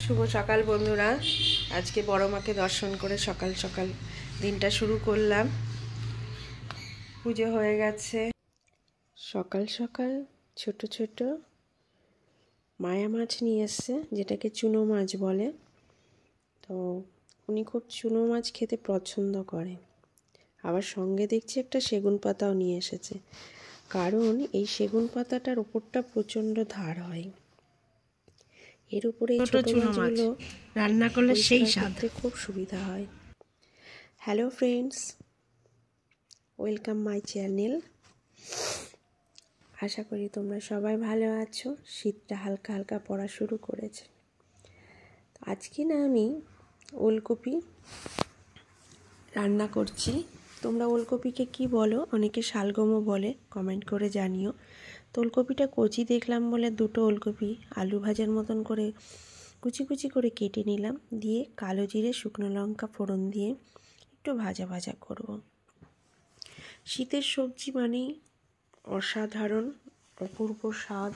শুভ সকাল বন্ধুরা। আজকে বড় মাকে দর্শন করে সকাল সকাল দিনটা শুরু করলাম। পুজো হয়ে গেছে। সকাল সকাল ছোট ছোট মায়া মাছ নিয়ে এসছে, যেটাকে চুনো মাছ বলে। তো উনি খুব চুনো মাছ খেতে পছন্দ করে। আবার সঙ্গে দেখছি একটা সেগুন পাতাও নিয়ে এসেছে, কারণ এই সেগুন পাতাটার ওপরটা প্রচণ্ড ধার হয়। এর উপরে ছোট মাছগুলো রান্না করলে সেই স্বাদ খুব সুবিধা হয়। Hello friends, welcome my channel. আশা করি তোমরা সবাই ভালো আছো। শীতটা হালকা হালকা পড়া শুরু করেছে। আজকে না আমি ওলকপি রান্না করছি। তোমরা ওলকপিকে কি বলো? অনেকে শালগমও বলে, কমেন্ট করে জানিও। তো ওলকপিটা কচি দেখলাম বলে দুটো ওলকপি আলু ভাজার মতন করে কুচি কুচি করে কেটে নিলাম। দিয়ে কালো জিরে শুকনো লঙ্কা ফোড়ন দিয়ে একটু ভাজা ভাজা করব। শীতের সবজি মানেই অসাধারণ অপূর্ব স্বাদ।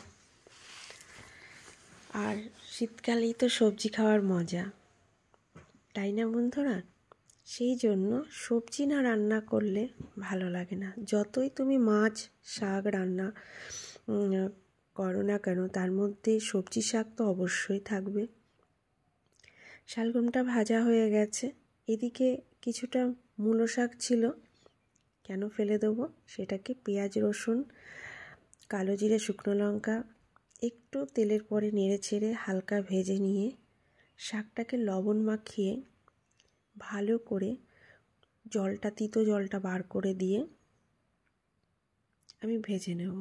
আর শীতকালেই তো সবজি খাওয়ার মজা, তাই না বন্ধুরা? সেই জন্য সবজি না রান্না করলে ভালো লাগে না। যতই তুমি মাছ শাক রান্না করো না কেন, তার মধ্যে সবজি শাক তো অবশ্যই থাকবে। শালগমটা ভাজা হয়ে গেছে। এদিকে কিছুটা মূলো শাক ছিল, কেন ফেলে দেবো? সেটাকে পেঁয়াজ রসুন কালো জিরে শুকনো লঙ্কা একটু তেলের পরে নেড়ে ছেড়ে হালকা ভেজে নিয়ে শাকটাকে লবণ মাখিয়ে ভালো করে তিতো জলটা বার করে দিয়ে আমি ভেজে নেব।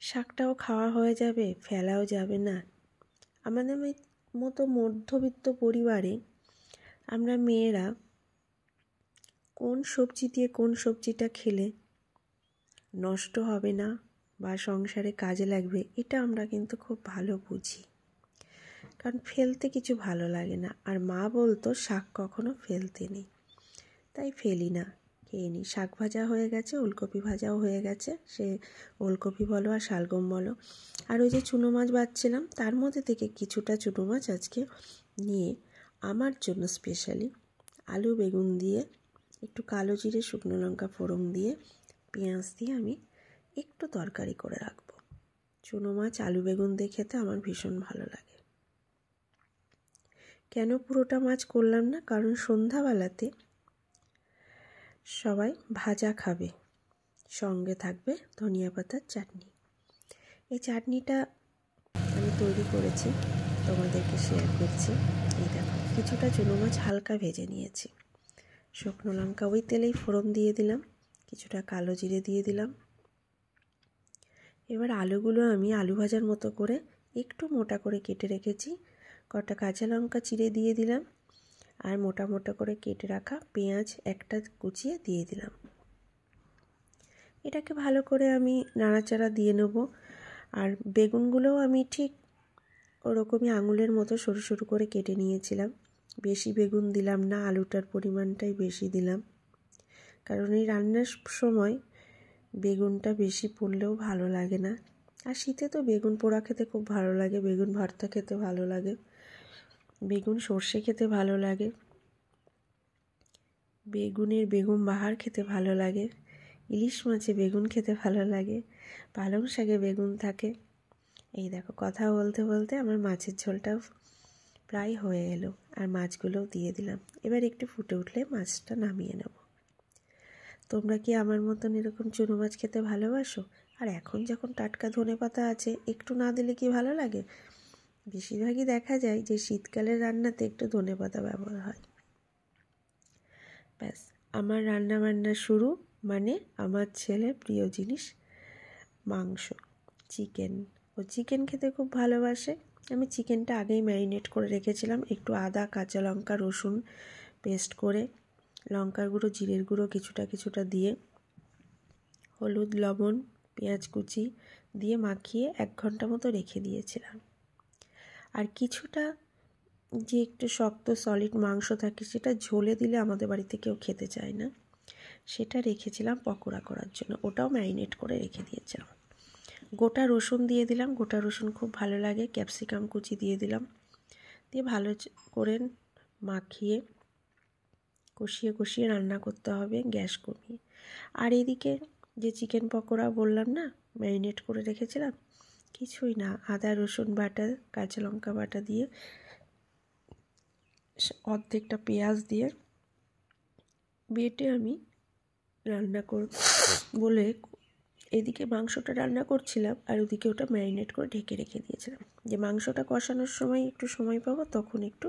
শাকটাও খাওয়া হয়ে যাবে, ফেলাও যাবে না। আমাদের মতো মধ্যবিত্ত পরিবারে আমরা মেয়েরা কোন সবজি দিয়ে কোন সবজিটা খেলে নষ্ট হবে না বা সংসারে কাজে লাগবে, এটা আমরা কিন্তু খুব ভালো বুঝি। কারণ ফেলতে কিছু ভালো লাগে না। আর মা বলতো শাক কখনো ফেলতে নেই, তাই ফেলি না, খেয়ে নিই। শাক ভাজা হয়ে গেছে, ওলকপি ভাজাও হয়ে গেছে। সে ওলকপি বলো আর শালগম বলো। আর ওই যে চুনো মাছ বাছছিলাম, তার মধ্যে থেকে কিছুটা চুনো মাছ আজকে নিয়ে আমার জন্য স্পেশালি আলু বেগুন দিয়ে একটু কালো জিরে শুকনো লঙ্কা ফোড়ন দিয়ে পেঁয়াজ দিয়ে আমি একটু তরকারি করে রাখবো। চুনো মাছ আলু বেগুন দিয়ে খেতে আমার ভীষণ ভালো লাগে। কেন পুরোটা মাছ করলাম না? কারণ সন্ধ্যাবেলাতে সবাই ভাজা খাবে, সঙ্গে থাকবে ধনিয়া পাতার চাটনি। এই চাটনিটা আমি তৈরি করেছি, তোমাদেরকে শেয়ার করছি। এই দেখো, কিছুটা চুনো মাছ হালকা ভেজে নিয়েছি। শুকনো লঙ্কা ওই তেলেই ফোড়ন দিয়ে দিলাম, কিছুটা কালো জিরে দিয়ে দিলাম। এবার আলুগুলো আমি আলু ভাজার মতো করে একটু মোটা করে কেটে রেখেছি। কটা কাঁচা লঙ্কা চিড়ে দিয়ে দিলাম, আর মোটা মোটা করে কেটে রাখা পেঁয়াজ একটা কুচিয়ে দিয়ে দিলাম। এটাকে ভালো করে আমি নাড়াচাড়া দিয়ে নেব। আর বেগুনগুলোও আমি ঠিক ওরকমই আঙুলের মতো সরু সরু করে কেটে নিয়েছিলাম। বেশি বেগুন দিলাম না, আলুটার পরিমাণটাই বেশি দিলাম। কারণ এই রান্নার সময় বেগুনটা বেশি পড়লেও ভালো লাগে না। আর শীতে তো বেগুন পোড়া খেতে খুব ভালো লাগে, বেগুন ভর্তা খেতে ভালো লাগে, বেগুন সর্ষে খেতে ভালো লাগে, বেগুনের বেগুন বাহার খেতে ভালো লাগে, ইলিশ মাছে বেগুন খেতে ভালো লাগে, পালং শাকে বেগুন থাকে। এই দেখো, কথা বলতে বলতে আমার মাছের ঝোলটাও প্রায় হয়ে এলো, আর মাছগুলোও দিয়ে দিলাম। এবার একটু ফুটে উঠলে মাছটা নামিয়ে নেব। তোমরা কি আমার মতন এরকম চুনো মাছ খেতে ভালোবাসো? আর এখন যখন টাটকা ধনেপাতা আছে, একটু না দিলে কি ভালো লাগে? বেশিরভাগই দেখা যায় যে শীতকালের রান্নাতে একটু ধনেপাতা ব্যবহার হয়। ব্যাস, আমার রান্না বান্না শুরু। মানে আমার ছেলের প্রিয় জিনিস মাংস, চিকেন। ও চিকেন খেতে খুব ভালোবাসে। আমি চিকেনটা আগেই ম্যারিনেট করে রেখেছিলাম, একটু আদা কাঁচা লঙ্কা রসুন পেস্ট করে, লঙ্কার গুঁড়ো জিরের গুঁড়ো কিছুটা দিয়ে, হলুদ লবণ পেঁয়াজ কুচি দিয়ে মাখিয়ে 1 ঘন্টা মতো রেখে দিয়েছিলাম। আর কিছুটা যে একটু শক্ত সলিড মাংস থাকে, সেটা ঝোলে দিলে আমাদের বাড়িতে কেউ খেতে চায় না, সেটা রেখেছিলাম পকোড়া করার জন্য। ওটাও ম্যারিনেট করে রেখে দিয়েছিলাম। গোটা রসুন দিয়ে দিলাম, গোটা রসুন খুব ভালো লাগে। ক্যাপসিকাম কুচি দিয়ে দিলাম, দিয়ে ভালো করে মাখিয়ে কষিয়ে কষিয়ে রান্না করতে হবে গ্যাস কমিয়ে। আর এদিকে যে চিকেন পকোড়া বললাম না ম্যারিনেট করে রেখেছিলাম, কিছুই না, আদা রসুন বাটা কাঁচা লঙ্কা বাটা দিয়ে অর্ধেকটা পেঁয়াজ দিয়ে বেটে আমি রান্না বলে এদিকে মাংসটা রান্না করছিলাম আর ওদিকে ওটা ম্যারিনেট করে ঢেকে রেখে দিয়েছিলাম, যে মাংসটা কষানোর সময় একটু সময় পাবো তখন একটু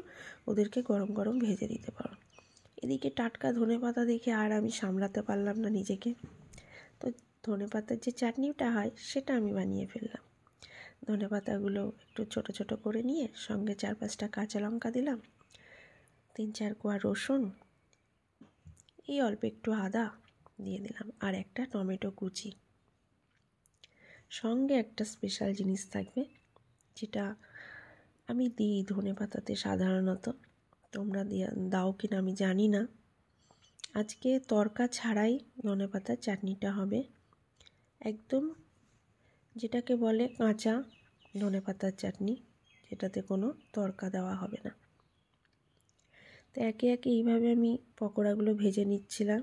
ওদেরকে গরম গরম ভেজে দিতে পারো। এদিকে টাটকা ধনেপাতা দেখে আর আমি সামলাতে পারলাম না নিজেকে, তো ধনেপাতার যে চাটনিটা হয় সেটা আমি বানিয়ে ফেললাম। ধনেপাতাগুলো একটু ছোট ছোট করে নিয়ে সঙ্গে 4-5টা কাঁচা লঙ্কা দিলাম, 3-4 কোয়া রসুন, এই অল্প একটু আদা দিয়ে দিলাম, আর একটা টমেটো কুচি। সঙ্গে একটা স্পেশাল জিনিস থাকবে যেটা আমি দিই ধনেপাতাতে সাধারণত, তোমরা দাও কিনা আমি জানি না। আজকে তরকা ছাড়াই ধনেপাতার চাটনিটা হবে, একদম যেটাকে বলে কাঁচা ধনেপাতার চাটনি, যেটাতে কোনো তরকা দেওয়া হবে না। তো একে একে এইভাবে আমি পকোড়াগুলো ভেজে নিচ্ছিলাম।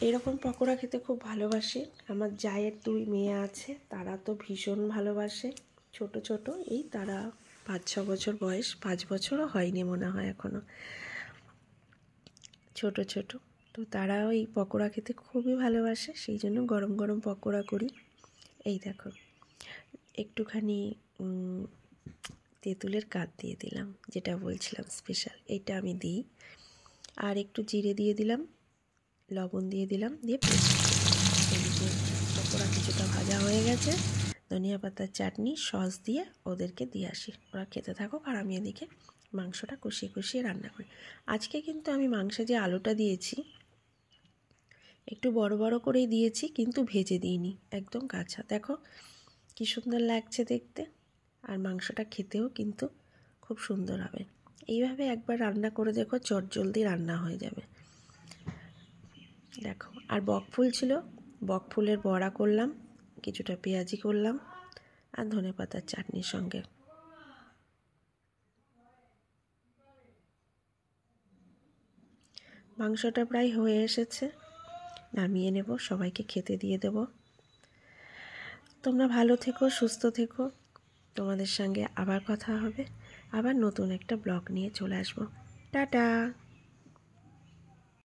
এরকম পকোড়া খেতে খুব ভালোবাসে আমার জায়ের 2 মেয়ে আছে, তারা তো ভীষণ ভালোবাসে। ছোট ছোট এই তারা 5-6 বছর বয়স, 5 বছরও হয়নি মনে হয় এখনও, ছোট ছোট। তো তারাও এই পকোড়া খেতে খুবই ভালোবাসে, সেই জন্য গরম গরম পকোড়া করি। এই দেখো একটুখানি তেঁতুলের কাঠ দিয়ে দিলাম, যেটা বলছিলাম স্পেশাল, এইটা আমি দিই। আর একটু জিরে দিয়ে দিলাম, লবণ দিয়ে দিলাম, দিয়ে এদিকে পকোড়া কিছুটা ভাজা হয়ে গেছে, ধনিয়া পাতার চাটনি সস দিয়ে ওদেরকে দিয়ে আসি, ওরা খেতে থাকুক আর আমি এদিকে মাংসটা কষিয়ে কষিয়ে রান্না করি। আজকে কিন্তু আমি মাংসে যে আলুটা দিয়েছি একটু বড় বড় করেই দিয়েছি, কিন্তু ভেজে দিইনি, একদম কাঁচা। দেখো কি সুন্দর লাগছে দেখতে, আর মাংসটা খেতেও কিন্তু খুব সুন্দর হবে। এইভাবে একবার রান্না করে দেখো, চটজলদি রান্না হয়ে যাবে। দেখো আর বকফুল ছিল, বকফুলের বড়া করলাম, কিছুটা পেঁয়াজি করলাম আর ধনেপাতার চাটনির সঙ্গে। মাংসটা প্রায় হয়ে এসেছে, নামিয়ে নেব, সবাইকে খেতে দিয়ে দেব। তোমরা ভালো থেকো, সুস্থ থেকো, তোমাদের সঙ্গে আবার কথা হবে, আবার নতুন একটা ব্লগ নিয়ে চলে আসবো। টাটা।